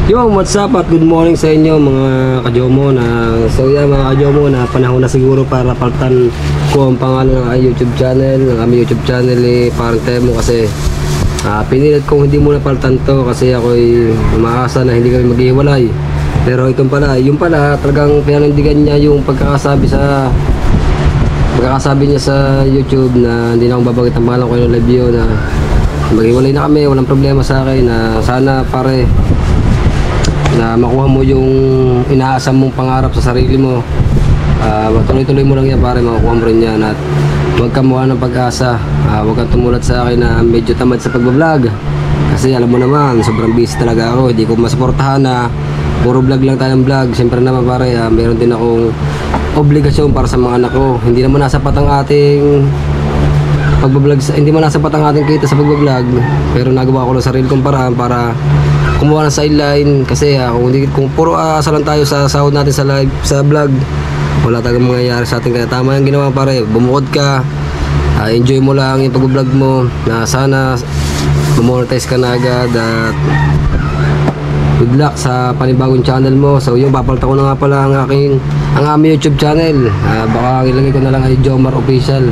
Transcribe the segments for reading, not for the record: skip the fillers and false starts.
Yo, what's up at good morning sa inyo mga kajomo na mga kajomo na panahon na siguro para palitan ko ang pangalan ng YouTube channel. Ng aming YouTube channel parang Temo kasi pinilit kong hindi muna palitan to kasi ako'y umaasa na hindi kami maghiwalay. Pero itong pala, yung pala talagang pinanindigan niya yung pagkakasabi niya sa YouTube na hindi na akong babagit ang pangalan ko yung live yun na maghiwalay na kami, walang problema sa akin na sana pare na makuha mo yung inaasam mong pangarap sa sarili mo. Tuloy-tuloy mo lang yan pare, makukuha mo rin yan at huwag kang mukha ng pag-asa. Huwag kang tumulat sa akin na medyo tamad sa pagbablog kasi alam mo naman sobrang busy talaga ako, hindi ko masuportahan na puro vlog lang tayong vlog. Siyempre naman pare, meron din akong obligasyon para sa mga anak ko. Hindi naman nasapat ang ating pagbablog, hindi man nasapat ang ating kita sa pagbablog, pero nagawa ko lang sarili kong paraan para kumuha ng sideline kasi kung puro asa lang tayo sa sahod natin sa live, sa vlog, wala talagang mangyayari sa atin. Kaya tama yung ginawa pare, bumukod ka, enjoy mo lang yung pag-vlog mo na sana monetize ka na agad at good luck sa panibagong channel mo. So yung papalta ko na nga pala ang aming YouTube channel. Baka ilagay ko na lang ay Jomar Official.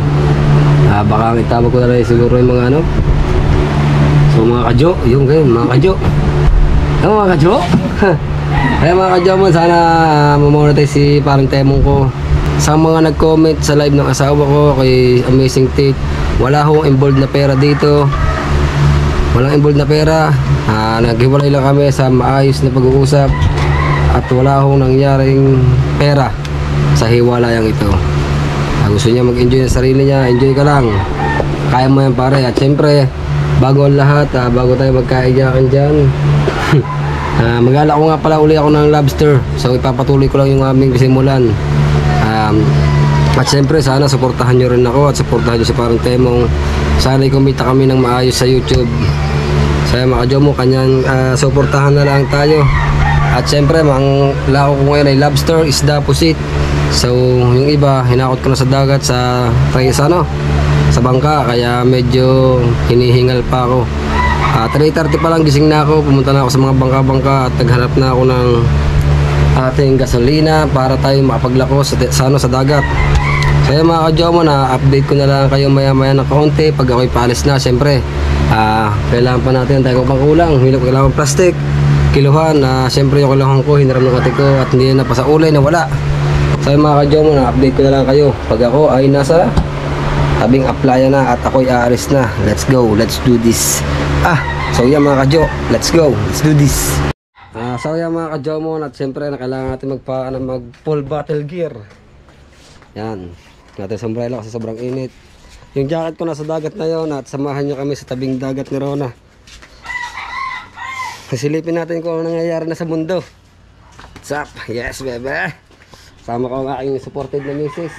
Baka itawag ko na lang siguro yung mga so mga kadyo, yung kayo mga kadyo. Ano mga kadyo? Kaya mga kadyo mo, sana mamonetize si parang Temong ko. Sa mga nag-comment sa live ng asawa ko kay Amazing Tate, wala akong involved na pera dito. Walang involved na pera. Naghiwalay lang kami sa maayos na pag-uusap at wala akong nangyaring pera sa hiwalayang ito. Gusto niya mag-enjoy sa sarili niya, enjoy ka lang, kaya mo yan pare. At syempre bago ang lahat, bago tayo magkaigakan dyan, mag-alak ko nga pala uli ako ng lobster. So ipapatuloy ko lang yung aming simulan. At syempre sana suportahan nyo rin ako at suportahan nyo si parang Temong. Sana kumita kami ng maayos sa YouTube. Saya mga kajomo, kanyang suportahan na lang tayo. At syempre ang lako ko ngayon ay lobster, isda, pusit. So yung iba hinakot ko na sa dagat sa bangka, kaya medyo hinihingal pa ako. 3:30 pa lang gising na ako, pumunta na ako sa mga bangka-bangka at naghanap na ako ng ating gasolina para tayo makapaglako sa dagat. Kaya mga kajomo, na update ko na lang kayo maya-maya ng kaunti pag ako'y paalis na. Syempre kailangan pa natin tayo pangkulang, kailangan plastic, kiluhan. Syempre yung kiluhan ko hiniram ng ate ko at hindi na pa sa ulay na wala. So mga kajomo, na update ko na lang kayo pag ako ay nasa tabing applya na at ako'y aalis na. Let's go, let's do this. So yan mga kajo, let's go, let's do this. So yan mga kajomo, at syempre na kailangan natin mag full battle gear. Yan, natin sa umbrella kasi sobrang init. Yung jacket ko nasa dagat na yon at samahan nyo kami sa tabing dagat ni Rona. Silipin natin kung ano nangyayari na sa mundo. What's up? Yes bebe. Sama ko ang aking supported na misis.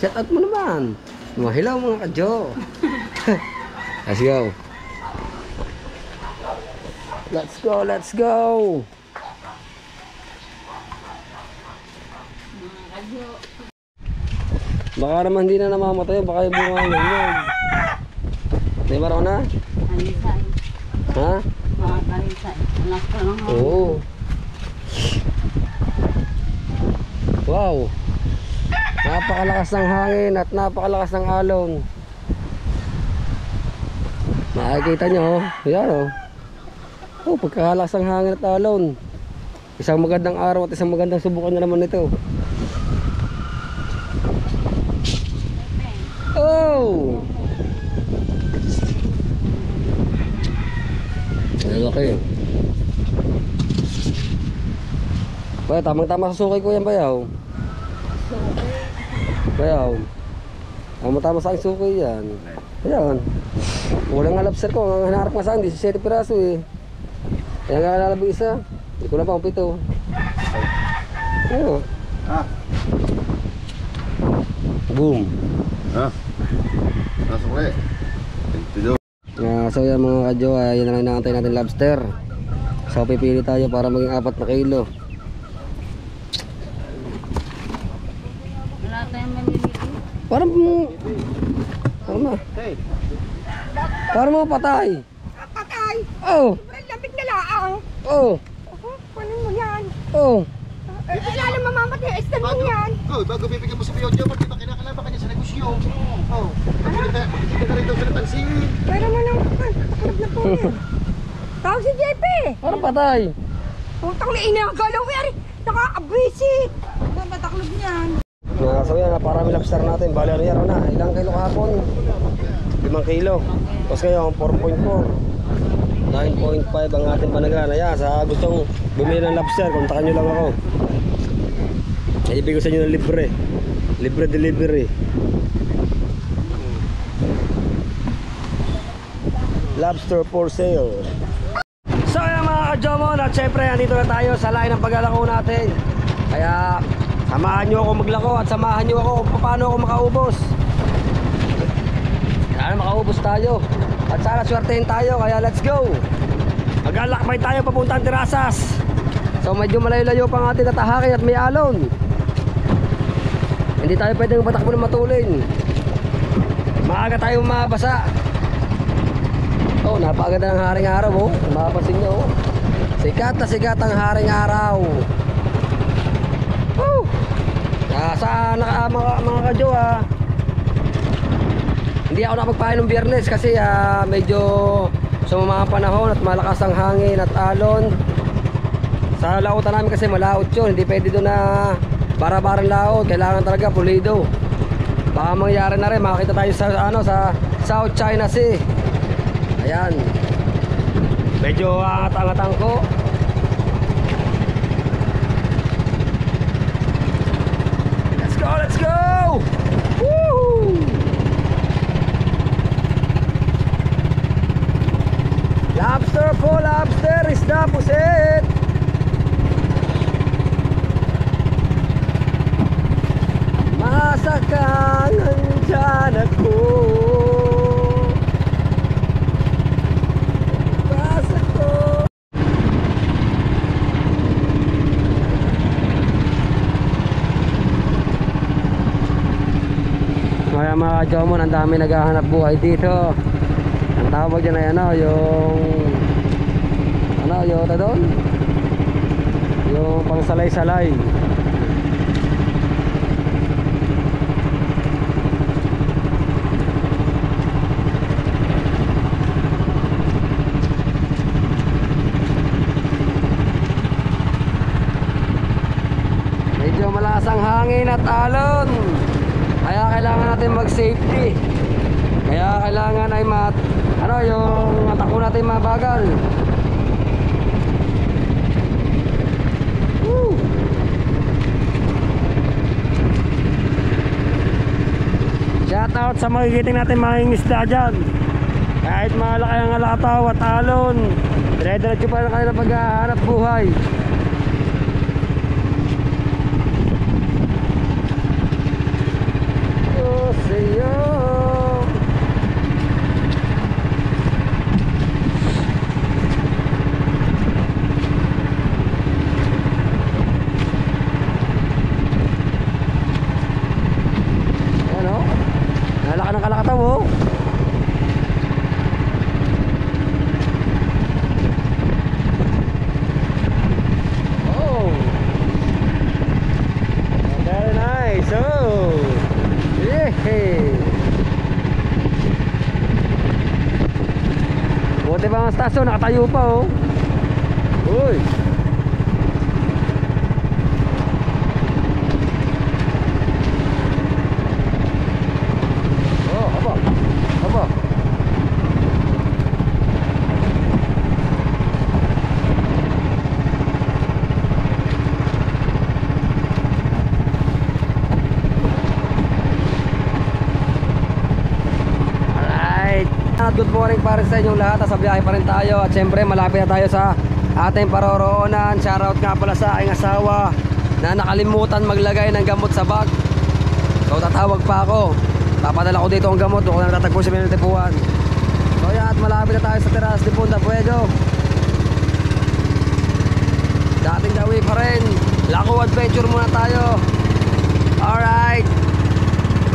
Shout out mo naman. Hello mga kadyo. Let's go. Let's go, let's go. Baka naman hindi na namamatay, baka yung bunga ng yun. Di ba raw na? Kalisay. Ha? Mga kalisay. Anak ko lang. Oo. Wow. Napakalakas ng hangin at napakalakas ng alon. Makikita nyo, yan pagkakalakas ng hangin at alon. Isang magandang araw at isang magandang subukan na naman ito. Oh! Okay. Bayaw, tamang-tama sa sukay ko yan, bayaw. Bayaw. Tamang-tama sa aking sukay yan. Ayan. Walang nga lobster ko. Ang hinaharap nga sa akin, 17 piraso eh. Kaya nga lalabing isa. Hindi ko lang pa kung 7. Ayan. Boom. Nasukay. So yan mga kadyo, yan na lang inaantay natin lobster. So pipili tayo para maging 4 na kilo. Wala tayong mamimili. Parang mga patay. patay. Oh, Sobrang lamig na laang. oh, Kunin mo yan. oh. Lalo mamamatay. Istan mo yan. Oh, bago bibigyan mo sa Piyodyo, ba't di ba kinakalaban ka niya sa negosyo? Oh, hindi ka rin daw sila tansin. Pero mo nang pakulap na po yan. Tawag si JP. Ano patay? Putang na ina. Galaw yan. Nakaka-visit. Mataklog niyan. So yan, naparami lobster natin. Bali ano yan, na. Ilang kilo kahapon? 5 kilo. Tapos ngayon, 4.4. 9.5 ang ating panagana. Yan, sa gustong bumili ng lobster, kontakan nyo lang ako. Ibigay ko sa inyo ng libre. Libre delivery. Lobster for sale. So yan mga ka-Jomon, at syempre nandito na tayo sa lain ng paglalako natin. Kaya samahan nyo ako maglako at samahan nyo ako kung paano ako makaubos. Sana makaubos tayo. At sana swertehin tayo, kaya let's go. Maglalakbay tayo papuntang Terasas. So medyo malayo-layo pa ang ating tatahakin at may alon. Hindi tayo pwedeng patakbo ng matulin. Maaga tayo mabasa. Oh, napakaganda ng haring araw, oh. Mapapansin nyo, oh. Sikat na sikat ang haring araw. Woo! Mga kadyo, hindi ako nakapagpahin ng Biyernes kasi medyo sumama ang panahon at malakas ang hangin at alon. Sa lautan namin kasi malaot yun. Hindi pwede doon na bara-barang laot. Kailangan talaga pulido. Baka mangyari na rin, makakita tayo sa, sa South China Sea. Ayan. Medyo angat-angatang ko. Let's go, let's go! Woo! Lobster po, lobster, isda, pusit. Masakang andyan ako. Kaya mga ka-Jomon, ang dami naghahanap buhay dito. Ang tawag dyan ay yung doon? Yung pangsalay-salay. Medyo malakas ang hangin at alon. Kaya kailangan natin mag-safety. Kaya kailangan ay yung atakbo natin mabagal. Woo! Shout out sa magigiting natin mga isda dyan. Kahit malaki ang alataw at alon, dire-diretso pa na kanila paghahanap buhay. Nalaka ng kalakataw, oh. Oh, very nice. Oh, yeah. Buti pa ang stasyon, nakatayo pa, oh. Uy. Good morning para sa inyong lahat. Sa biyahe pa rin tayo. At syempre malapit na tayo sa ating paroroonan. Shoutout nga pala sa aking asawa na nakalimutan maglagay ng gamot sa bag. So tatawag pa ako. Papadala ko dito ang gamot. Doon ko na natatagpo sa Minatipuan. So yan, at malapit na tayo sa Terasas de Punta Puedo. Dating dawi pa rin. Lako adventure muna tayo. Alright.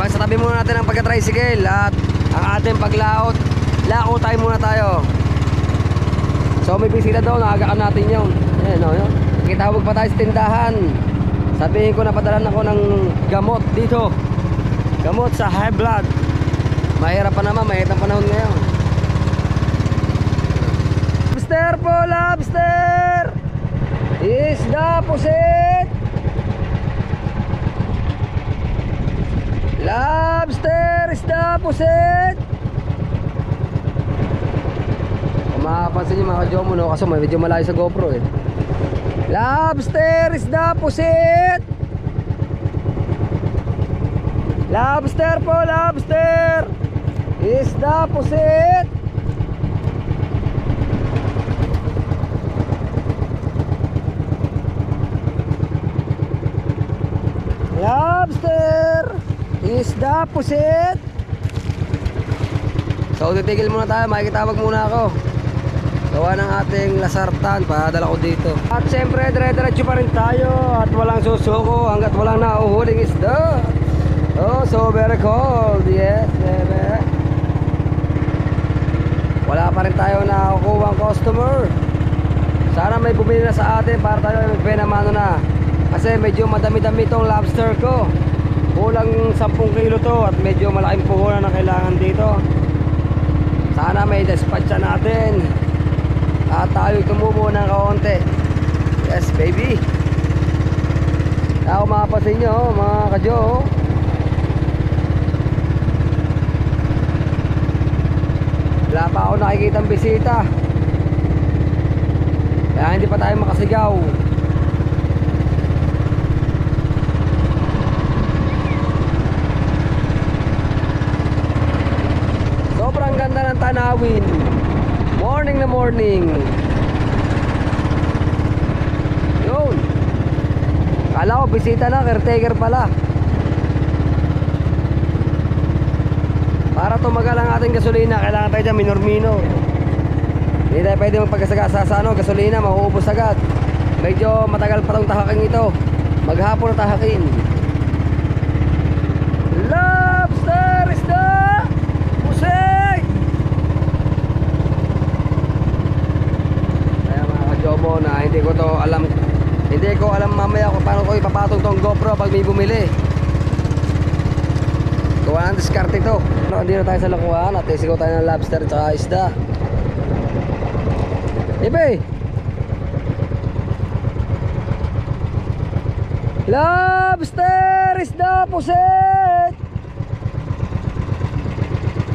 Sa tabi muna natin ang pagka-tricycle at ang ating paglaot. Lako tayo muna tayo. So may bisita daw, nakagaan natin yun. Ayan, no, yun. Kitawag pa tayo sa tindahan. Sabihin ko na padalan ako ng gamot dito. Gamot sa high blood. Mahirap pa naman, mahirap ang panahon ngayon. Lobster po, lobster! Isda, pusit! Lobster, isda, pusit! Kung makapansin nyo mga ka-Jomo, no? Kaso medyo malayo sa GoPro eh. Lobster, isda, pusit! Lobster po, lobster! Isda, pusit! Lobster! Isda, pusit! So titigil muna tayo, makikitawag muna ako. Gawa ng ating lasartan, padala ko dito. At syempre, dire-diretso pa rin tayo. At walang susuko hanggat walang nauhuling isda. Oh, so very cold. Yes, baby. Wala pa rin tayo na kukuha ang customer. Sana may bumili na sa atin para tayo magpenamano na. Kasi medyo madami-dami itong lobster ko. Kulang 10 kilo to at medyo malaking puhunan na kailangan dito. Sana may dispatch natin. At tayo tumubo ng kaunti. Yes, baby. Ako mapapansin nyo, mga ka-Jo. Wala pa ako nakikitang bisita. Kaya hindi pa tayo makasigaw. Sobrang ganda ng tanawin. Morning na morning. Yun. Kala ko bisita na, caretaker pala. Para tumagal ang ating gasolina, kailangan tayo dyan minor-minor. Hindi tayo pwede magpagkasagasa sa gasolina, mauubos agad. Medyo matagal pa tong tahaking ito. Maghapon na tahakin. Lobster, isda, pusay! Kaya mga ka-Jomo na hindi ko alam mamaya kung paano ko ipapatong tong GoPro pag may bumili. Gawa ng diskarte ito. Hindi na tayo sa lakuhan at isigaw tayo ng lobster at saka isda. Ibe! Lobster! Isda! Pusit!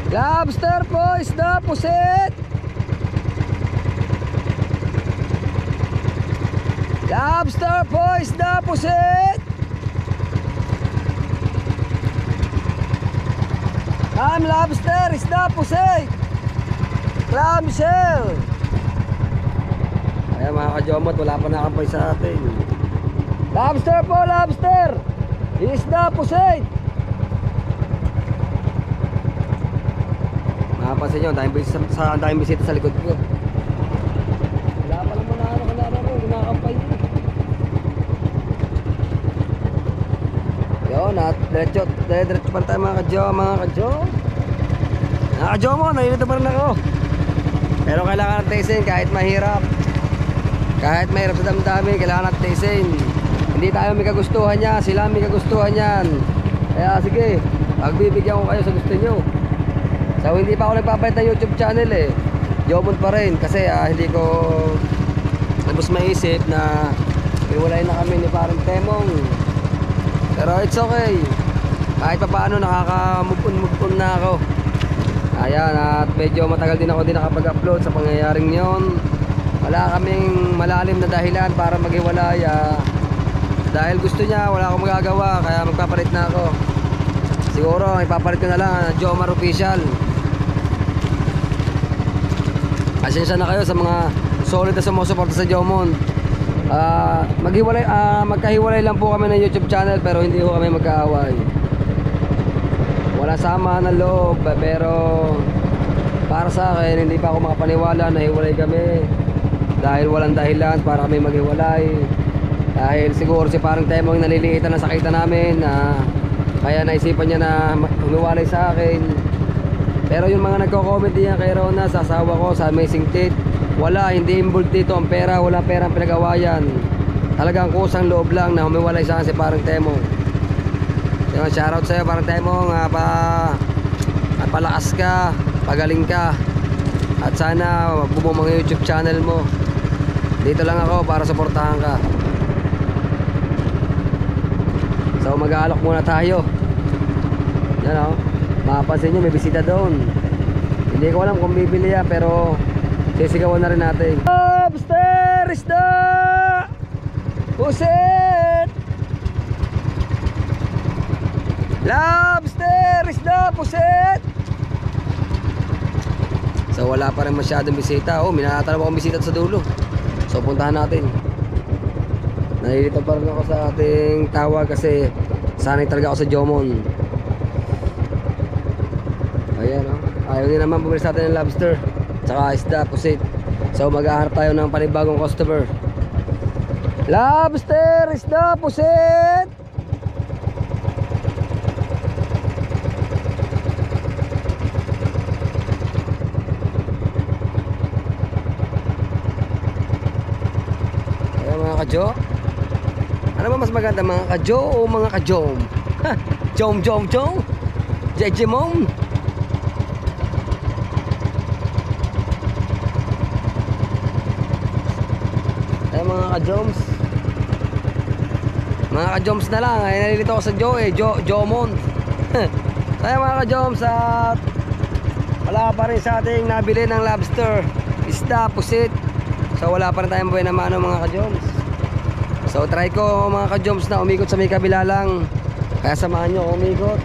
Lobster po! Isda! Pusit! Lobster po! Isda! Pusit! Clam lobster! Isda! Pusit! Clam shell! Kaya mga ka-Jomot, wala pa nakampay sa atin. Lobster po, lobster! Isda, pusit! Makapansin nyo, ang daming bisita sa likod ko. Wala pa naman na nakampay yun. Yun, at diretso pa tayo mga ka-Jo. Mga ka-Jo mo, nalilito pa rin ako. Pero kailangan natin tiisin kahit mahirap. Kahit mahirap sa damdamin, kailangan natin tiisin. Hindi tayo may kagustuhan niya, sila may kagustuhan yan. Kaya sige, pagbibigyan ko kayo sa gusto nyo. So hindi pa ako nagpapalit ng YouTube channel eh. Jomon pa rin kasi hindi ko tapos maisip na iwalay na kami ni Parang Temong. Pero it's okay. Kahit pa paano nakaka-move on na ako. Ayan, at medyo matagal din ako nakapag-upload sa pangyayaring yon. Wala kaming malalim na dahilan para maghiwalay. Dahil gusto niya, wala akong magagawa, kaya magpapalit na ako. Siguro, ipapalit ko na lang Jomar Official. Asensya na kayo sa mga solid na sumusuporta sa Jomon. Magkahiwalay lang po kami ng YouTube channel, pero hindi ko kami magkaaway. Wala sama ng loob, pero para sa akin, hindi pa ako makapaniwala na hiwalay kami. Dahil walang dahilan para kami maghiwalay. Dahil siguro si Parang Temong naliliitan na sakitan namin, kaya naisipan niya na humiwalay sa akin. Pero yung mga nagko-comment niya kay Rona sa asawa ko sa Amazing Tit, Wala, hindi involved dito ang pera, wala perang pinag-awayan. Talagang kusang loob lang na humiwalay sa akin si parang Temong. Yung shoutout sa'yo parang Temong, palakas ka, pagaling ka. At sana bumong mga YouTube channel mo. Dito lang ako para suportahan ka. So mag-aalok muna tayo. Yan o, mapapansin nyo may bisita doon. Hindi ko alam kung bibili yan, pero sisigawan na rin natin. Lobster! Isda! Pusit! Lobster! Isda! Pusit! So wala pa rin masyadong bisita. Oh, minatanong akong bisita sa dulo. So puntahan natin. Nalilito pa rin ako sa ating tawag kasi sanay talaga ako sa Jomon. Ayan o. Ayaw din naman bumili sa atin ng lobster tsaka isda, pusit. So maghahanap tayo ng panibagong customer. Lobster, isda, pusit! Ayan mga kadyo. Ano ba mas maganda, mga kadyo o mga kajom? Ha! Jom jom jom! Jejemom! Ayan mga kajoms. Mga kajoms na lang. Ay nalilito ako sa Jomon. Ayan mga kajoms, at wala pa rin sa ating nabili ng lobster, isda, pusit. So wala pa rin tayong buhay na mano mga kajoms. So try ko mga kajoms na umikot sa may kabila lang. Kaya samahan nyo umikot.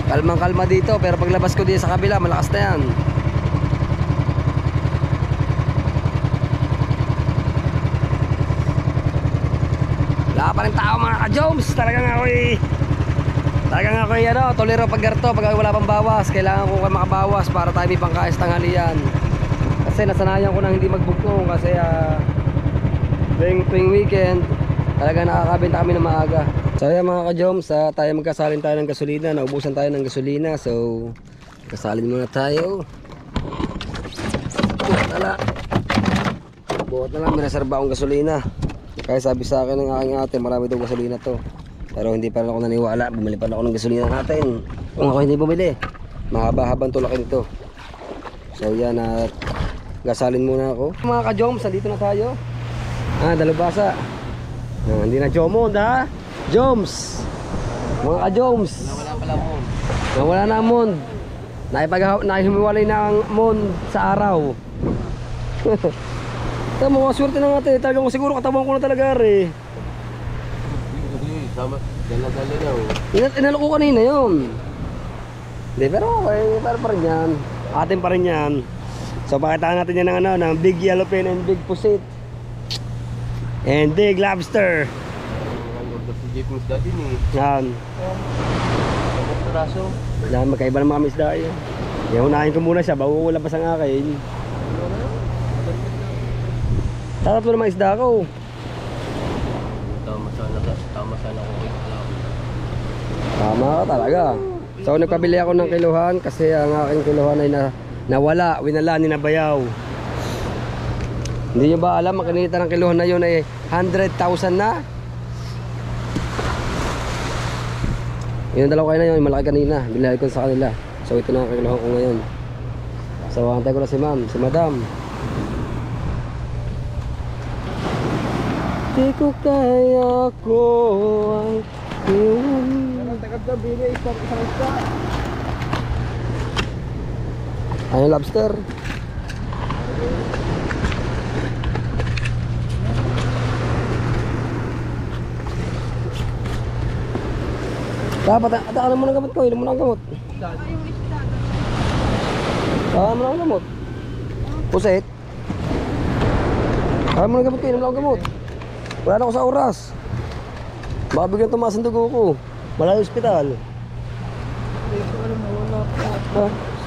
Kalmang kalma dito, pero paglabas ko dito sa kabila malakas na yan. Wala pa rin tao mga ka-Joms. Talagang ako'y ano, tolero pag garto pag wala pang bawas. Kailangan ko makabawas para tayo may pangkais tanghalian. Kasi nasanayan ko na hindi magbukong. Kasi tuwing weekend talaga nakakabenta kami ng maaga. So ayan mga ka-Joms, tayo magkasalin tayo ng gasolina. Naubusan tayo ng gasolina. So kasalin muna tayo. Buhat na lang, may reserba akong gasolina. Kaya sabi sa akin ng aking ate, marami daw gasolina to. Pero hindi pa rin ako naniwala. Bumili pa rin ako ng gasolina natin. Kung ako hindi bumili, mahaba-habang tulakin to. So yan, at gasalin muna ako. Mga ka-Joms, dito na tayo. Dalubasa. Hindi na Jomon ha. Joms. Mga ka-Joms. Nawala pala Mon. Nawala na ang Mon. Nahihumiwalay na ang Mon sa araw. Tama, mga swerte na natin. Talagang siguro katawan ko na talaga rin. Tama, dala-dala daw. Inalo ko kanina yun. Hindi, pero okay, pero pa rin yan. Atin pa rin yan. So pakitaan natin yan ng, ng big yellow pen and big pusit. And big lobster. Ang ganda si Jeepings dati ni. Yan. Ang peraso. Yan, magkaiba ng mga misda yun. Unahin ko muna siya bago ko labas ang akin. Tatlo naman isda ko. Tama sana kung ikaw. Tama ka talaga. So nagpabili ako ng kiluhan kasi ang aking kiluhan ay nawala, winala ni Nabayaw. Hindi nyo ba alam, ang kinita ng kiluhan na yun ay 100,000 na. Yung dalawa kayo na yun, malaki kanina. Bilhay ko sa kanila. So ito na ang kiluhan ko ngayon. So antay ko na si ma'am, si madam. Di ko kaya ko ay iwan. Ayun lobster. Dapat atakalan mo ng gamot ko, inom mo ng gamot. Atakalan mo ng gamot. Pusit. Atakalan mo ng gamot ko, inom mo ng gamot. Wala na ako sa oras. Baka bigyan tumaas ang dugo ko. Malayo ospital.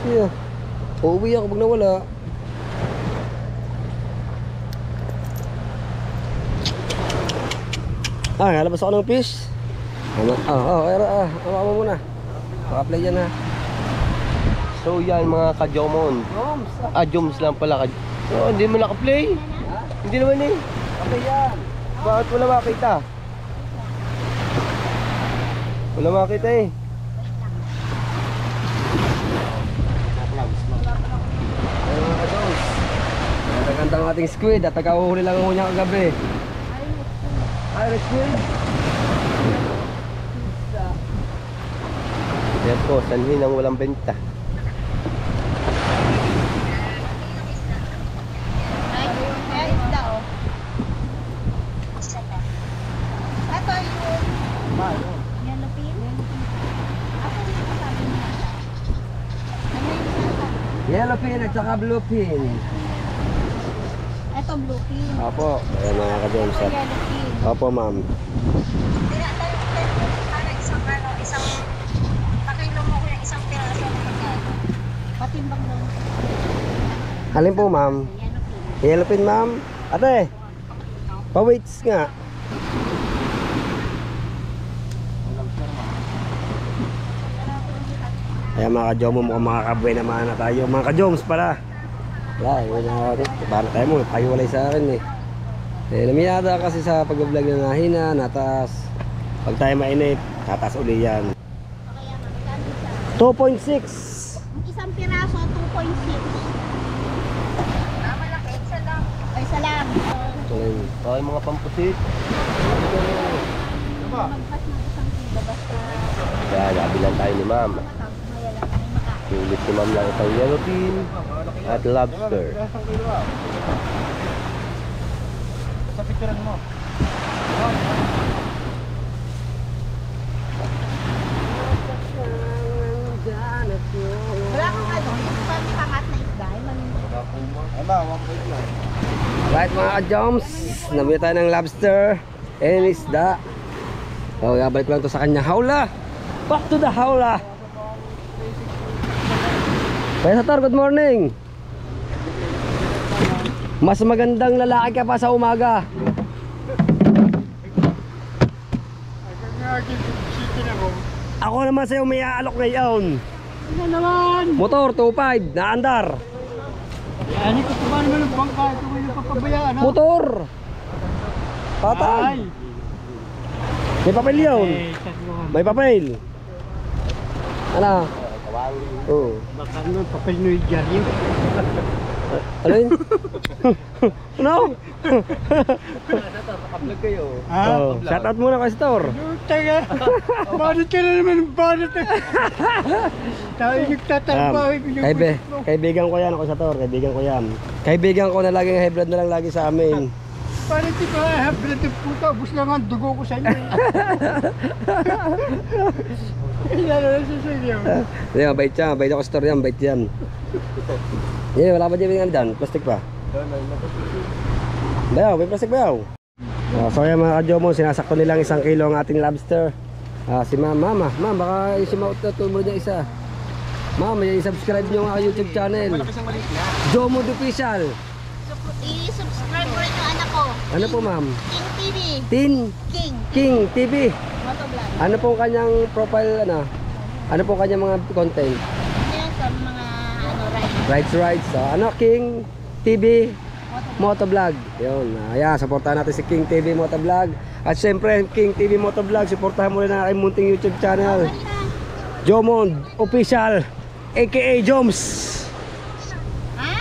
Siya. Uuwi ako pag nawala. Nalabas ako ng fish. Hawa mo muna. Pa-apply yan ha. So So yan mga ka-Jomon. Joms lang pala. Oh, hindi mo naka-play. Hindi naman eh. Okay yan. Bakit wala makita? Wala makita eh. Ayun mga ka-Joms. Nagaganda ang ating squid at nagkauhuli lang ako niya kagabi. Irish squid. Yan po, sanhin ang walang benta. Ay, isda oh. Ito yung... Yellow pin? Ako yung sabi niya. Ano yung sabi? Yellow pin at saka blue pin. Ito blue pin. Opo. Ayan mga ka-Joms. Ito yellow pin. Opo ma'am. Patimbang doon. Alin po ma'am? Yellow pin. Yellow pin ma'am. Ate. Pa-weights nga. Ayan mga ka-Jomo, mukhang makakabuhay naman na tayo. Mga ka-Joms pala. Wala, yun na ako. Iba na tayo mo, pahiwalay sa akin eh. Namiyada kasi sa pag-vlog na nahina, natas. Pag tayo mainit, tatas uli yan. Kaya magkano isa? 2.6. Isang piraso, 2.6. Malaki, isa lang. Ay, isa lang. Ayun. Okay mga pampusit. Magpas ng isang kilo basta Yan, nabilan tayo ni ma'am. maya lang ay makain. Sulit si ma'am lang isang yellow pin at lobster. Sa picturean mo. Wala kang ano, yung pangat na isda. Ay ba, 1 lang. Right mga ka-Joms, nabili tayo ng lobster and isda. So, ibalik ko lang to sa kanya. Hawla! Back to the hawla! Kaya sa Tor, good morning! Mas magandang lalaki ka pa sa umaga. Ako naman sa'yo may aalok ngayon. Ano naman? Motor, 2.5, naandar. Ano ko ba naman ang bangka? Ito mo yung papabayaan ha? Motor! Patay! Ay! May papel yun. May papel. Ano? Oo. Baka naman papel no yung dyaryo. Ano yun? Ano? Naka-vlog kayo. Ha? Oh, shout out muna kay Store. Taga! Bakit ka na naman bakit? Tayo nagtatrabaho. Kaibigan ko yan ako sa Tor. Kaibigan ko yan. Kaibigan ko na laging high blood na lang lagi sa amin. Parang di ba hablad ng puta, bus lang ang dugo ko sa inyo. Ilan na sa inyo. Hindi, mabait siya. Mabait ako sa Tor yan. Mabait yan. Hindi, wala pa dyan. Plastic pa. Bayaw, may plastic bayaw. So yan mga ka-Jomo, sinasakto nilang 1 kilo ang ating lobster. Si Ma'am, baka isimaut na tumulong niya isa. Ma'am, i-subscribe niyo ang aking YouTube channel. Jomo Official. I-subscribe mo rin yung anak ko. Ano po ma'am? King TV. King TV. Motovlog. Ano pong kanyang profile, ano? Ano pong kanyang mga content? Yan sa mga ano, Rides. So, ano? King TV Motovlog. Yun. Ayan, supportahan natin si King TV Motovlog. At syempre, King TV Motovlog, supportahan mo rin ang aking munting YouTube channel. Jomon Official, aka Joms. Ha?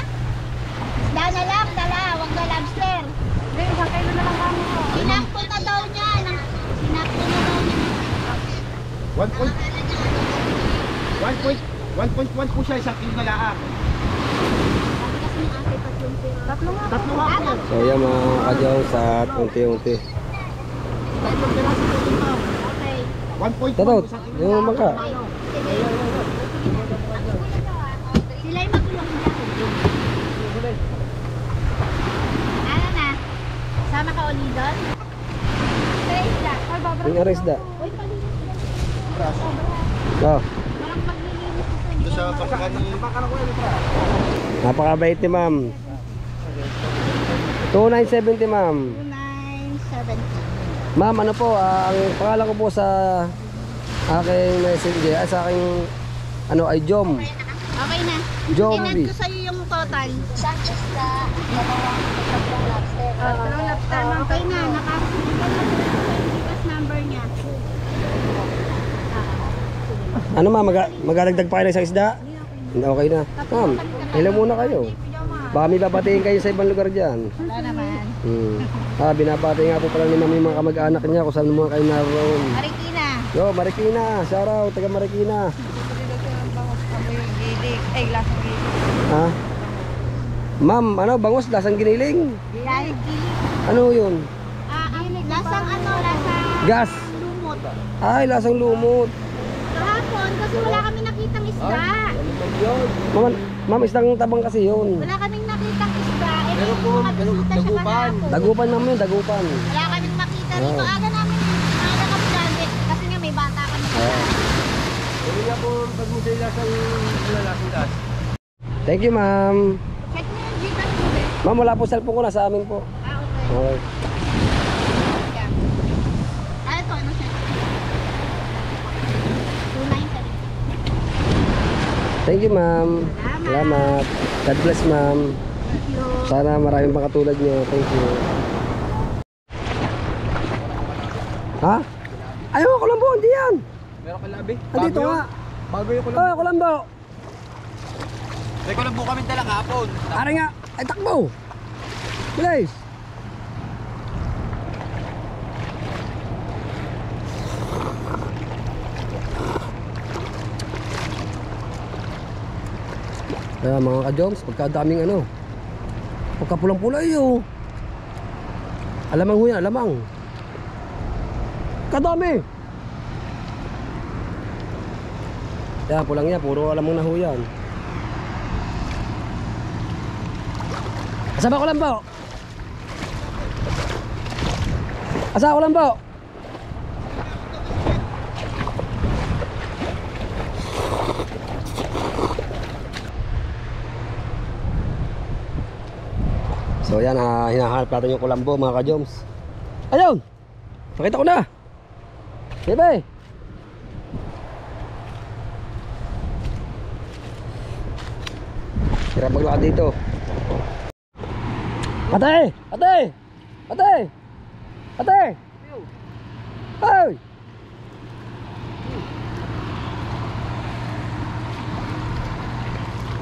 Isda na lang, dala. Huwag na lobster. Hindi, isang kilo na lang kami. Sinakto na daw niya. Sinakto na daw niya. 1.1 po siya, 1 kilo na laang. Kasi ni ate, tatlo nga. Tatlo nga po yan. So yan mga ka-Joms at unti-unti. Okay. 1.1 Tatot, yung mangka. Sila yung magulong dyan. Ano na? Sama ka uli doon? Isda. Ay, babra. Yung aresda. Uy, palinis yan. Oh, Walang paglilinis ito. Doon sa pagkakan ni... napakabait ni ma'am. 2970 ma'am. 2970. Ma'am, ano po, ang pangalan ko po sa aking messenger, sa aking ano ay Jom. Okay na. Jombis. Inan ko sa'yo yung total. Sanchez ka, dalawang lobster. Dalawang lobster. Okay na. Nakasulit ka na yung number niya. Ano ma'am, magdadagdag pa kayo sa isda? Okay na. Ma'am, hello muna kayo. Baka may babatiin kayo sa ibang lugar dyan. Wala naman. Binabati nga po pala ni ma'am yung mga kamag-anak niya kung saan mga kayo naroon. Marikina. Yo, Marikina. Shout out, taga Marikina. Ay, lasang gilig. Ha? Ma'am, ano, bangos, lasang giniling? Lasang Ano yun? lasang ano, lasang Gas. lumot. Ay, lasang lumot. Kahapon, kasi wala kami nakitang isda. Ma'am, isang tabang kasi yun. Wala kaming nakitang isda. Pero po, nakabisita siya dagupan. kahapon. Dagupan naman yun, dagupan. Wala kaming makita Oo. rito. Aga namin nakapagdamit. Kasi nga may bata kami. Pwede nga po pag mo sila sa lasang gas. Thank you, ma'am. Check mo yung Gcash mo, be. Ma'am, wala po cellphone ko, nasa amin po. Okay. Okay. Ito, ano siya? 297. Thank you, ma'am. Salamat. God bless, ma'am. Thank you. Sana maraming pang katulad nyo. Thank you. Ha? Ayaw, Kulambo, hindi yan. Meron ka labi? Andito nga. Bago yung Oh, Kulambo. May kulambo kami dala kahapon. Ari nga. Ay, takbo. Bilis. Kaya mga ka-joms, pagkadaming ano, pagkapulang-pula iyo. Alamang ho yan, alamang. Kadami. Yan, pulang yan, puro alamang na ho yan. Asama ko lang po. Asa ko lang po. So yan, hinahanap natin yung kulambo mga ka-joms. Ayun! Pakita ko na! Bebe! Hirap maglakad dito. Ate! Ate! Ate! Ate! Hey!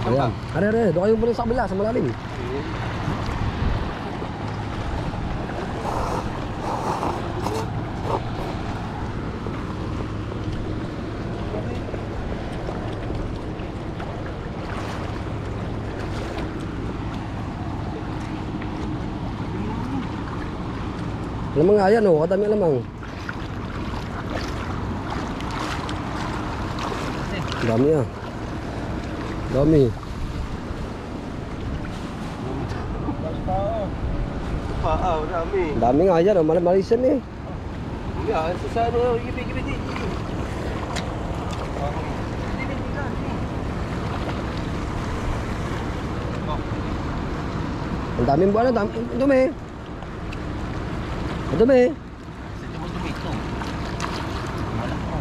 Ayan. Are, doon kayo muna sa kabila, sa malalim. Alamang nga yan, oh, kadami alamang. Dami ah. Dami. Paaw, dami. Dami nga yan, oh, malisan eh. Yan, sa ano, gibi-gibi di. Ang daming buwan, ang dumi. Ang dumi. Sa dumi ito. Wala ko.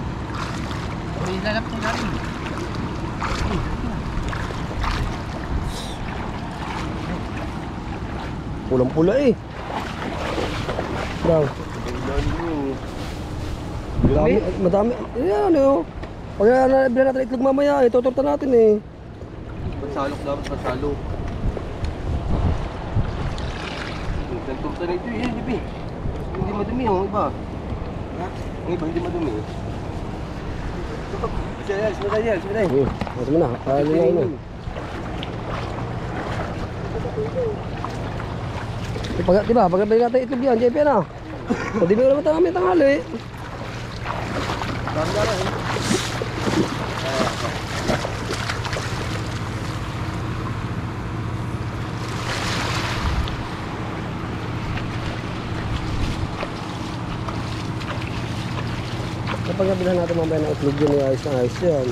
May lalap ko galing. Pulang-pula eh. Daw. Madami, madami. Yan oh. Pag nabila natin itlog mamaya, ituturta natin eh. Pansalok dapat, pansalok. Ang turta na ito eh, Jibi. Hindi madumi yung iba. Ang iba hindi madumi. Sige, sige. Mas mo na, linaw mo. Diba, pag nabili natin itlog yan, JP na. O di mo naman tayo may tanghali. Daran-daran eh. Kapag nabilan natin mamaya ng itlog yun, ayos na ayos yan.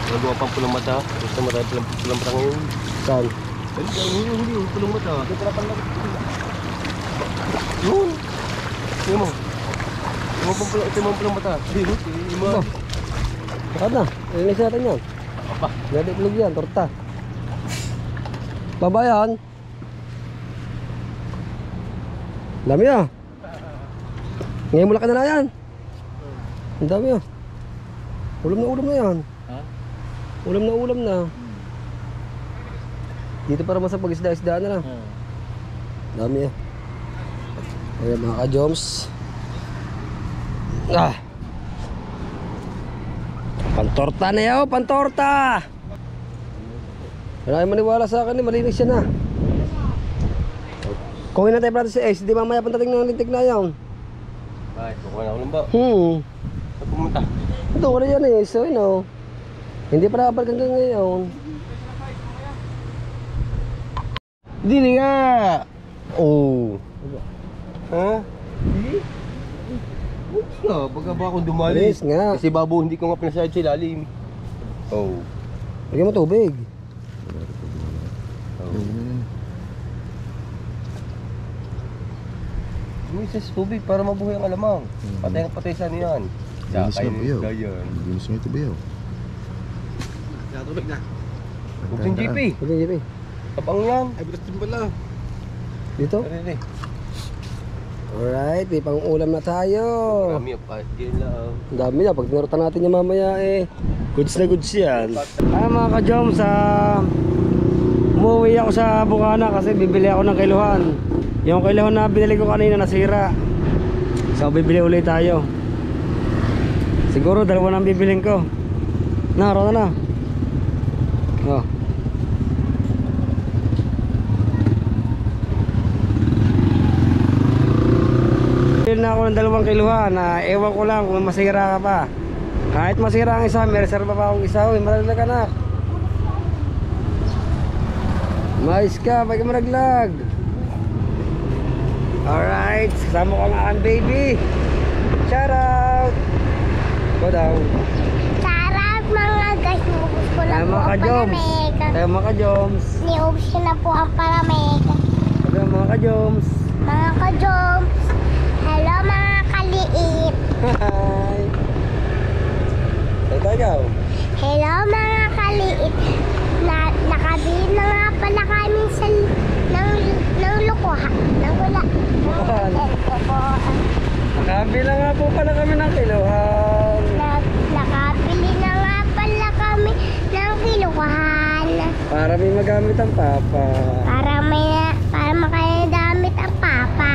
Nagawa pang pulang mata. Gusto mo tayo pulang mata ngayon. Saan? Hindi, pulang mata. Ito pala pang yun. Tingnan mo. Ito mo pulang mata. Hindi mo. Bakit na? Ilinis natin yan. Aba. Dali vlog yan, torta. Babayan. Dami ah. Ngayon mo lang ka na yan. Ang dami ah. Ulam na yan. Ha? Ulam na. Dito para masang pag-isda-isdaan na lang. Dami ah. Ayan mga ka-joms. Ah. Pantorta na yaw, pantorta! Wala kayong maniwala sa akin, malinis siya na. Kung hinatay pa natin si Ace, di mamaya pantating ng lintik na yaw. Ay, kukuha na ulam ba? Saan pumunta? Ito, wala yan eh, so hindi pa nakapal hanggang ngayon. Hindi nga! Oh! Ha? Hindi? Oops nga, baga ba akong dumali? Yes nga. Kasi babo, hindi ko nga pinasayad sa ilalim. Oh. Lagyan mo tubig. Misis tubig para mabuhay ang alamang. Patay ang patay sa ano yan. Linis nga bayaw. Ganyan. Linis nga ito bayaw. Huwag yung GP. Ito, JP. Tapang yan. Ay, bilas din pala. Dito. Sarili. Alright, may pang ulam na tayo. Kami ang kahit din lang. Ang dami na, pag tinurutan natin yung mamaya eh. Goods na goods yan. Mga ka-joms, umuwi ako sa Bukana kasi bibili ako ng kiluhan. Yung kiluhan na binili ko kanina nasira. So bibili ulit tayo. Siguro dalawa nang bibiling ko. Naroon na. Oh. Bili na ako ng 2 kiluhan na ewan ko lang kung masira ka pa. Kahit masira ang isa, may reserva pa akong isa. Uy, malaglag anak. Mais ka, pag maraglag. Alright, kasama ko nga ang baby. Shout out. Go daw. Sarap mga guys, nubos ko na po Mga ang ka-joms. palamig. Tayo mga ka-joms. Niubos ko na po ang palamig. Tayo mga ka-joms. Mga ka-joms, hello mga kaliit. Hi. Tayo. Hello mga kaliit. Nakabili na nga pala kami sa ng lukuha. Ng wala. Nakabila nga po pala kami ng kiluhan. Nakabili na nga pala kami ng kiluhan. Para may magamit ang papa. Para makadamit ang papa.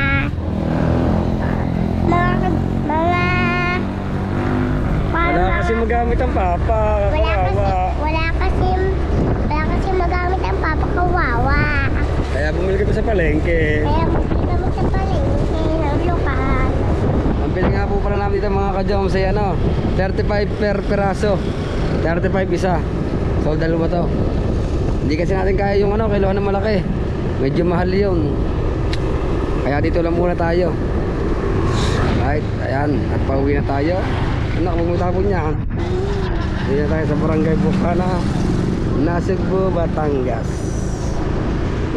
Wala kasi magamit ang papa. Wala kasi magamit ang papa, kawawa. Kaya bumili kami sa palengke. Kaya bumili kami sa palengke ng lukan. Ang bili nga po pala namin dito mga ka-joms ay 35 per peraso. 35 isa. So dalawa to. Hindi kasi natin kaya yung kiluhan na malaki. Medyo mahal yun. Kaya dito lang muna tayo. Right, ayan. At pauwi na tayo. Anak, huwag mo tapon niya. Dito tayo sa Barangay Bukana, Cebu, Batangas.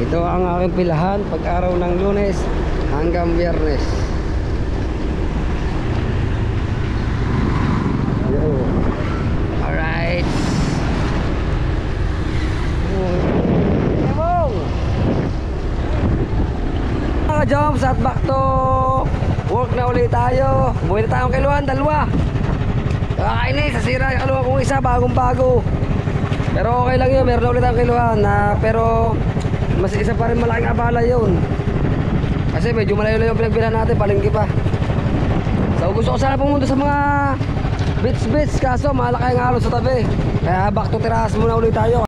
Ito ang aking pilahan pag araw ng Lunes hanggang Biyernes. Alright. Mga jobs at back to work na ulit tayo. Buhay na tayong kiluhan, 2. Kakainis, nasira yung kaluhan kong isa, bagong bago. Pero okay lang yun, meron na ulit ang kiluhan pero mas isa pa rin malaking abala yun. Kasi medyo malayo-layo yung pinagbilhan natin, palengke pa. So gusto ko sana pumunta sa mga beach, kaso malaki ang alon sa tabi. Kaya back to terrace muna ulit tayo.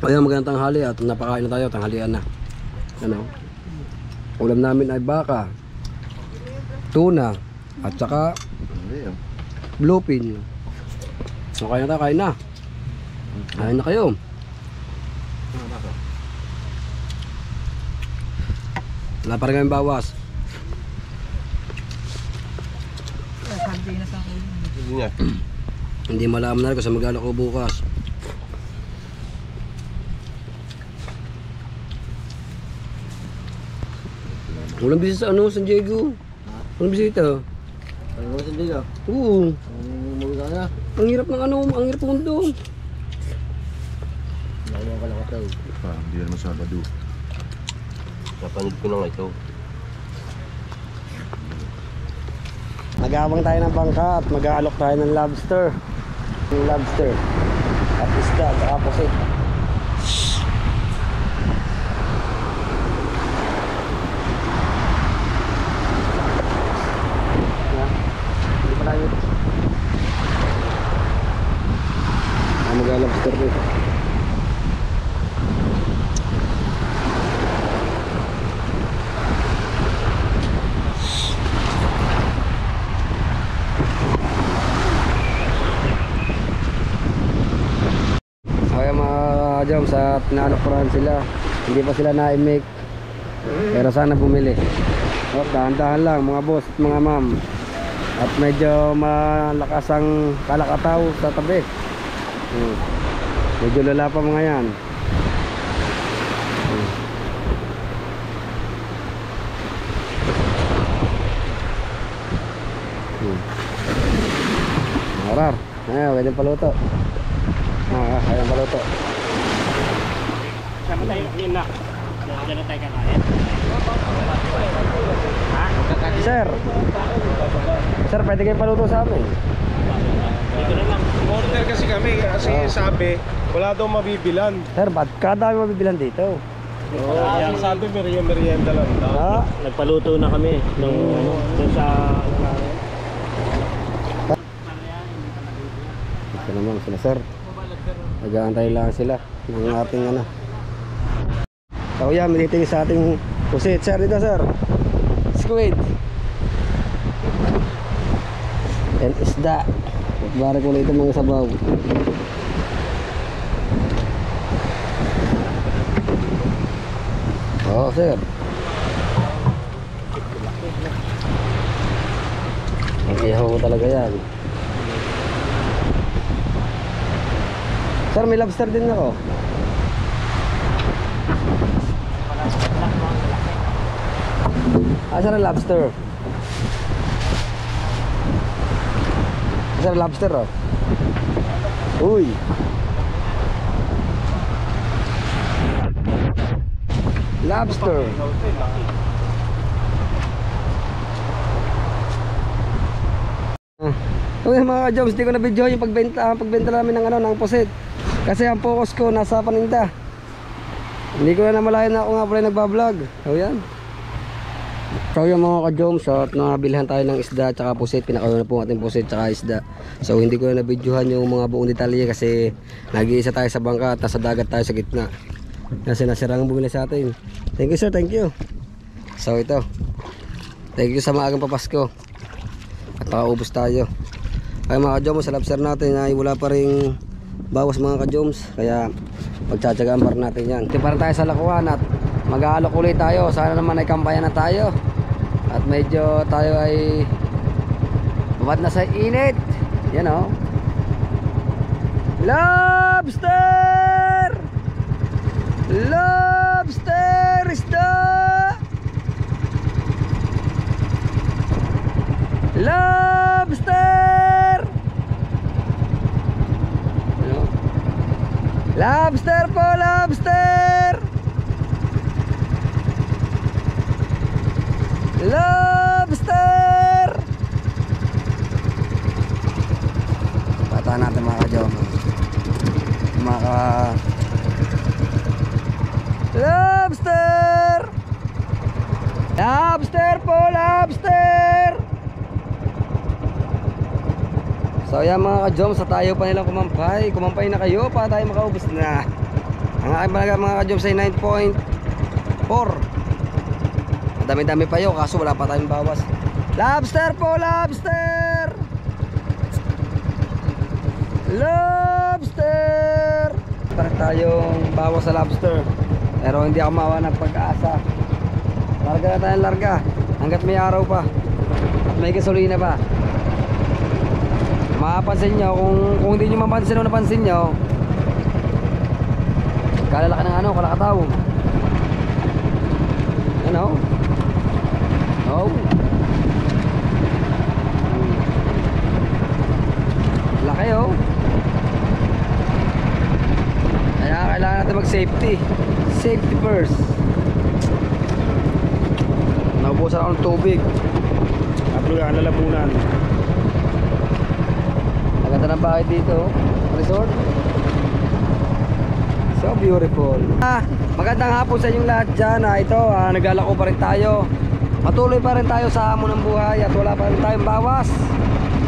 Ayan, magandang tanghali at napakain na tayo, tanghalian na. Ulam namin ay baka, tuna, at saka bluefin. So kain na tayo, kain na. Kain na kayo. Wala pa rin kami bawas. Hindi niya. Hindi malaman na rin kung saan maglalako bukas. Walang bisita sa San Diego. Walang bisita. Ano sa Diego? Oo. Ang mga Ang hirap ng ang hirap pumunta doon. Nakayang ka lang ito. Hindi naman Sabado. Napanood ko na nga ito. Mag-aabang tayo ng bangka at mag-aalok tayo ng lobster. Yung lobster. At isda, saka pusit. Hindi pa tayo. Mag-lobster dito. Kaya mga Joms at naalokurahan sila. Hindi pa sila na-make. Pero sana bumili. O, dahan-dahan lang mga boss at mga ma'am. At medyo malakas ang kalakataw sa tabi. Medyo lala pa mga yan. Marar. Ayan, pwedeng paluto. Ayan paluto. Sama tayo yun na. Diyan na tayo kakain. Sir. Sir, pwede kayo paluto sa amin. Dito na lang. Order kasi kami kasi sabi wala daw mabibilan. Sir, ba't kadami mabibilan dito? Ang sabi merienda lang daw. Ha? Nagpaluto na kami nung doon sa Ito naman sila sir. Nag-aantay lang sila ng ating ano. So yan, minitingin sa ating pusit. Sir, dito sir. Squid. And isda. Barang ko na ito mga sabaw. Oo sir. Ang ihaw ko talaga yan. Sir, may lobster din ako. Sir, lobster. Sir, lobster oh. Uy. Lobster. Uy mga Joms, di ko na video yung pagbenta namin ng ano, ng pusit. Kasi ang focus ko nasa paninda. Hindi ko na namalayan na ako nga pala nagbablog. So yan. So yung mga ka-Joms, at nabilhan tayo ng isda at pusit. Pinakauna na po ating pusit at isda. So hindi ko na nabidyohan yung mga buong detalye kasi nag-iisa tayo sa bangka at nasa dagat tayo sa gitna. Kasi nasirang bumili sa atin. Thank you sir, thank you. So ito. Thank you sa maagang papasko. At nakaubos tayo. Kaya mga ka-Joms, sa lobster natin ay wala pa ring bawas mga ka-Joms. Kaya pagtsatsagaan pa rin natin yan. Ito parang tayo sa lakuan at mag-aalok ulit tayo. Sana naman ay kampayan na tayo. At medyo tayo ay babad na sa init. Yan o. Lobster! Lobster isda! Lobster! Ano? Lobster po, lobster! Lobster! Patahan natin mga ka-Joms. Lobster! Lobster po, lobster! So yan mga ka-Joms, sa tayo pa nilang kumampay. Kumampay na kayo para tayo makaubos na. Ang aking mga ka-Joms ay 9.4. Dami-dami pa yun, kaso wala pa tayong bawas. Lobster po, lobster! Lobster! Parang tayong bawas sa lobster. Pero hindi ako mawa ng pag-asa. Larga na tayong larga hanggat may araw pa at may gasolina pa. Mapapansin nyo, kung hindi nyo mapansin o napansin nyo, kalalaki ng ano, kalakataw. Ano? Oh. Laki oh. Kaya kailangan natin mag-safety. Safety first. Naubusan ako ng tubig. Ablugan, lalabunan. Maganda ng bahay dito. Resort. So beautiful. Magandang hapon sa inyong lahat dyan. Ito, naglalako pa rin tayo. Patuloy pa rin tayo sa hamon ng buhay at wala pa rin tayong bawas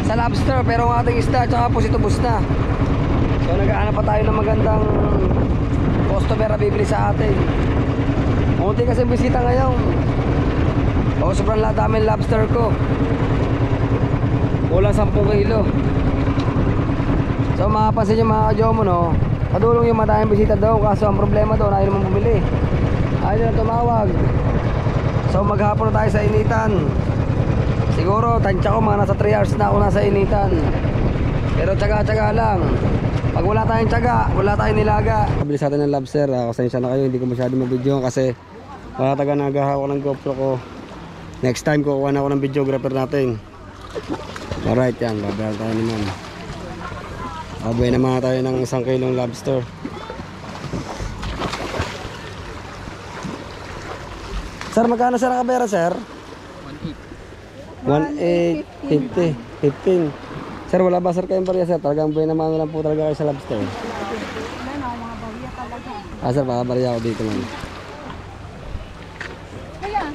sa lobster, pero ang ating isda tsaka po ito bus na. So nag-aanap pa tayo ng magandang customer na bibili sa atin. Munti kasi bisita ngayon. Sobrang dami lobster ko. Kulang 10 kilo. So makapansin nyo mga kajomo, no, kadulong yung madaming bisita doon. Kaso ang problema doon, ayaw naman bumili, ayaw na tumawag. So maghapon na tayo sa initan. Siguro tansya ko mga nasa 3 hours na ako nasa initan. Pero tsaga-tsaga lang. Pag wala tayong tsaga, wala tayong nilaga. Pabilis natin ng lobster. Pasensya na kayo, hindi ko masyado mabidyo kasi wala taga naghahawak ng GoPro ko. Next time kukuha na ako ng videographer natin. Alright, yan, babayaran tayo naman. Abuhay naman tayo ng 1 kilong lobster. Sir, magkano sir ang kabera, sir? 1,850. 15. Sir, wala ba sir kayong barya, sir? Talagang buhay naman lang po talaga kayo sa lobster. Sir, baka barya ako dito man. Kaya,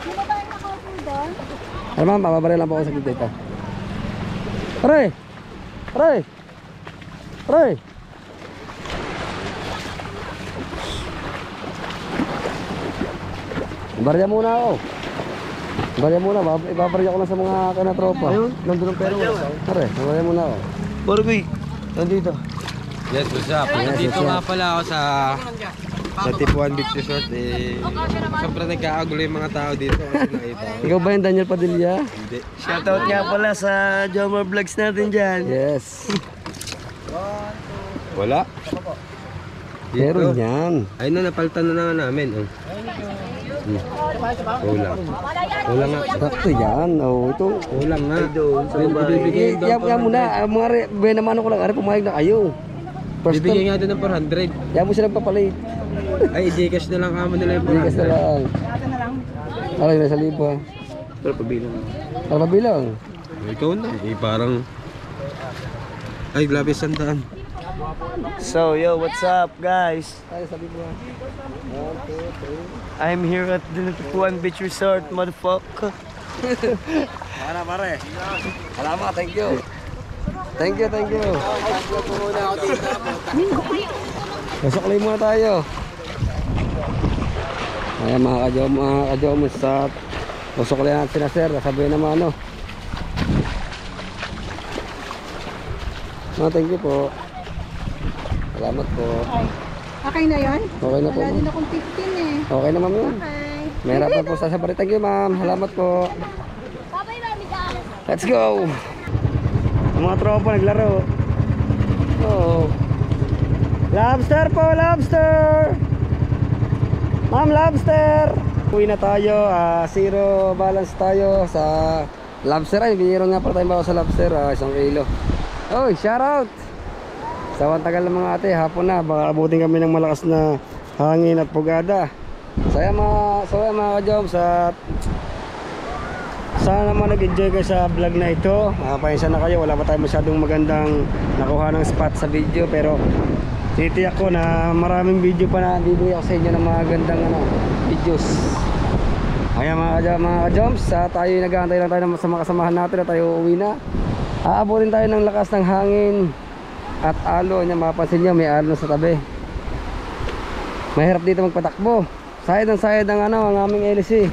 di ba tayo nakaupo doon? Ay ma'am, papabarya lang po ako sa dito. Aray! Aray! Aray! Barya muna ako. Barya muna, ibabarya ko lang sa mga kanatropa. Ayun, nandun ang pera mo. Aray, barya muna ako. Barbie, nandito. Yes, what's up? Dito nga pala ako sa Tipuan Beach Resort. Sobrang nagkakagulo yung mga tao dito kasi nakita ko. Ikaw ba yung Daniel Padilla? Hindi. Shoutout nga pala sa Jomar Vlogs natin dyan. Yes. Wala. Meron yan. Ayun na, napalitan na nga namin. Oh. Kulang. Kulang nga. Sakto yan. Oh, ito. Kulang nga. Bibigyan Yan muna. Mga naman ako lang. Ari, pumayag na kayo. Bibigyan nga doon ng 400. Yan mo silang papalit. Ay, Gcash na lang kamo nila yung Bigas na 400. lang. Aray, nasa libo. Pero pabilang. Para mabilang. Ikaw na. Eh, parang... Ay, grabe, 100. So, yo, what's up guys? Tayo sa libo. 1, 2, 3. I'm here at the Tipuan Beach Resort, motherfucker. Pare. Salamat, thank you. Thank you. Pasok muna tayo. Ayan mga kajomo sa pasok lang natin sila sir. Sabihin naman ano. Thank you po. Salamat po. Okay na yan? Okay na po. Wala Ma'am. din akong 15 eh. Okay na ma'am yun. Okay. Meron pa po sa sabari. Thank you ma'am. Salamat po. Babay, mami ka. Let's go. Ang mga tropa naglaro. Oh. Lobster po, lobster. Ma'am, lobster. Uwi na tayo. Zero balance tayo sa lobster. Ay, biniro nga pala tayo ba sa lobster. 1 kilo. Oy, shout out. Sa tagal ng mga ate, hapon na. Baka abutin kami ng malakas na hangin at pugada. Saya mga ka-jobs at sana naman nag-enjoy kayo sa vlog na ito. Pasensya na kayo, wala pa tayo masyadong magandang nakuha ng spot sa video. Pero titiyak ko na maraming video pa na bibigay ako sa inyo ng mga gandang videos. Kaya mga ka-jumps, tayo nag-aantay lang tayo sa mga kasamahan natin na tayo uuwi na. Aabutin tayo ng lakas ng hangin at alo. Mapapansin nyo, may alo sa tabi. Mahirap dito magpatakbo. Sayad ang ang aming LC.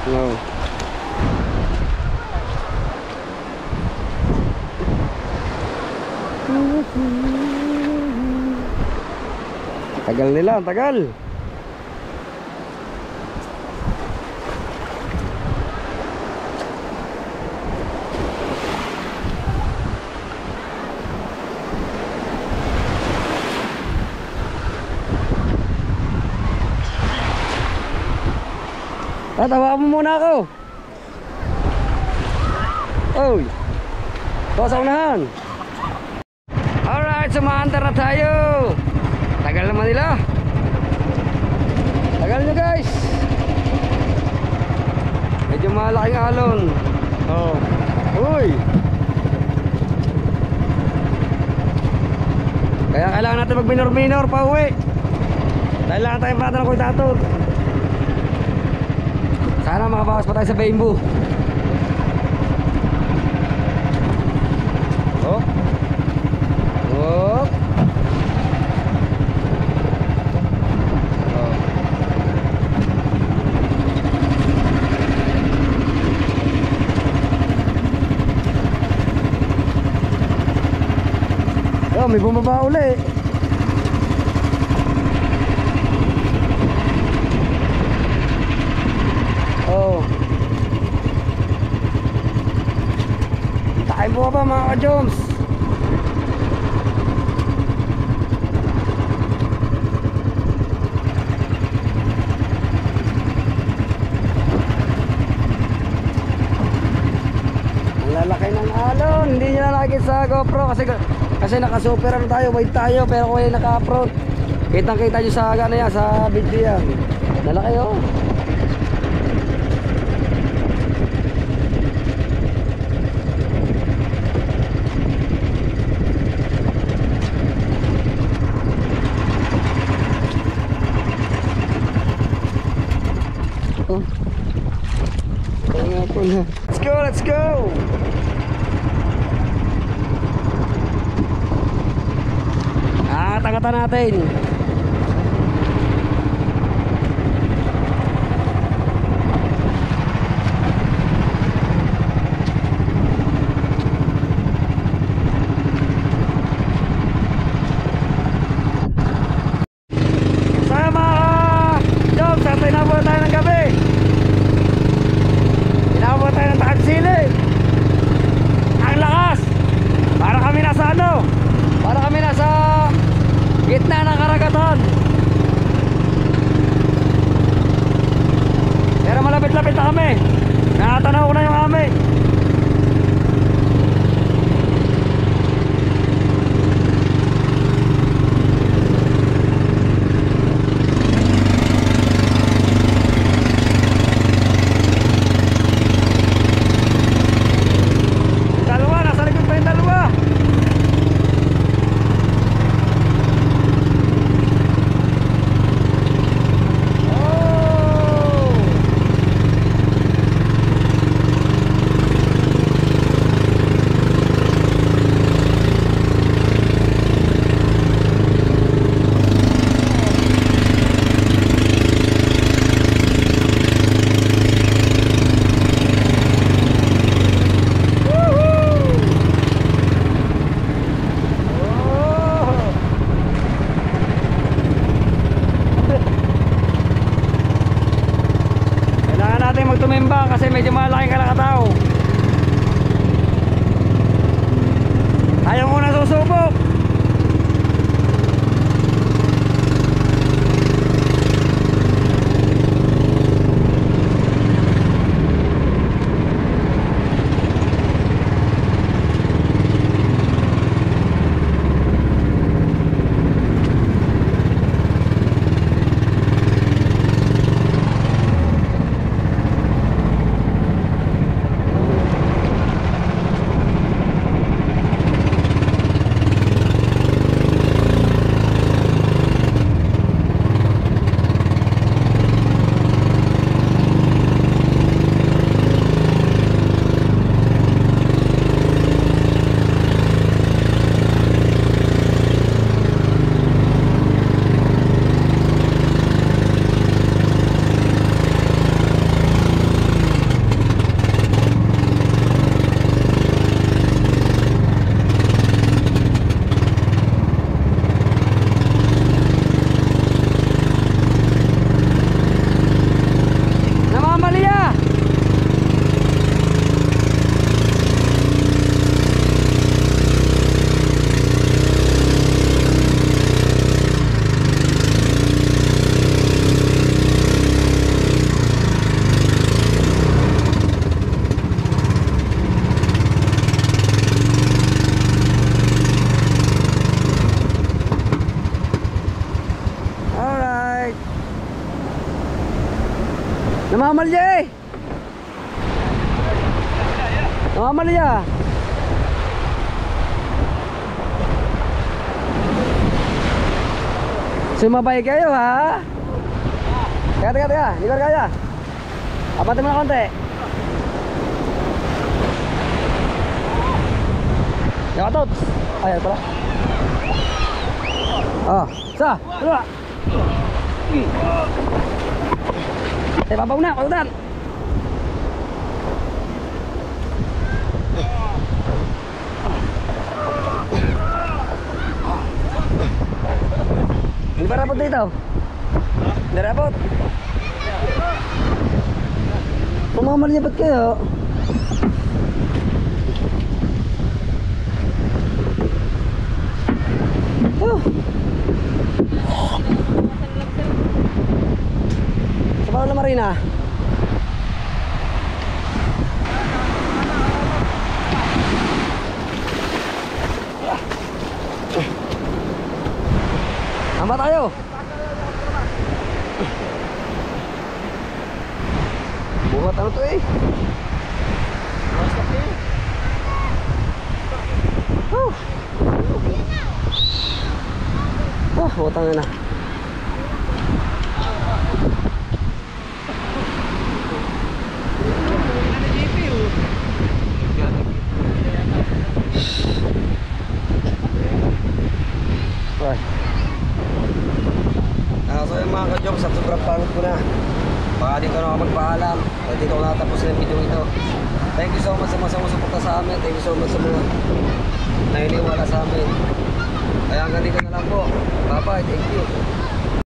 No. Tagal nila, tagal. Tawagan mo muna ako. Oy. Tuwa sa unahan. Alright, sumaandar na tayo. Tagal naman nila. Tagal nyo guys. Medyo malaking alon. Oh. Uy. Kaya kailangan natin mag minor pa uwi. Dahil lang tayong prata ng Kuitatur. Sana makabawas pa tayo sa Bimbo. Oh. Oh. Oh, may bumaba uli. Oh. Tayo bumaba mga ka-Joms. Ang lalaki ng alon. Hindi nyo na nakikita sa GoPro kasi naka-super ano tayo, wide tayo, pero kung naka-upload, kitang-kita nyo sa ano yan, sa video yan. Lalaki oh. Oh. Let's go, let's go. Angatan natin. Gitna ng karagatan. Pero malapit-lapit na kami. Nakatanaw ko na yung amin. Dalawa, nasa likod pa yung dalawa. Magtumimba kasi medyo malaking kalakatao. Ayaw ko na susubok. Namamalya eh. Namamalya. Sumabay kayo ha. Teka. Hindi ko na kaya. Apatin mo na konti. Yakatot. Ayan pala. Isa. Dua. Babaw na. Pautan. Hindi ba rapot dito? Hindi rapot. Pumamalya ba't kayo? Oh. Sa Paolo Marina. Tama tayo. Buhat ano to eh. Utang na. So yung mga ka-jokes, sa sobrang pangit ko na. Baka dito na ako magpaalam. Dito ko natapos yung video ito. Thank you so much sa mga sumusuporta sa amin. Thank you so much sa mga naniniwala sa amin. Kaya hanggang dito na lang po. Bye bye, thank you.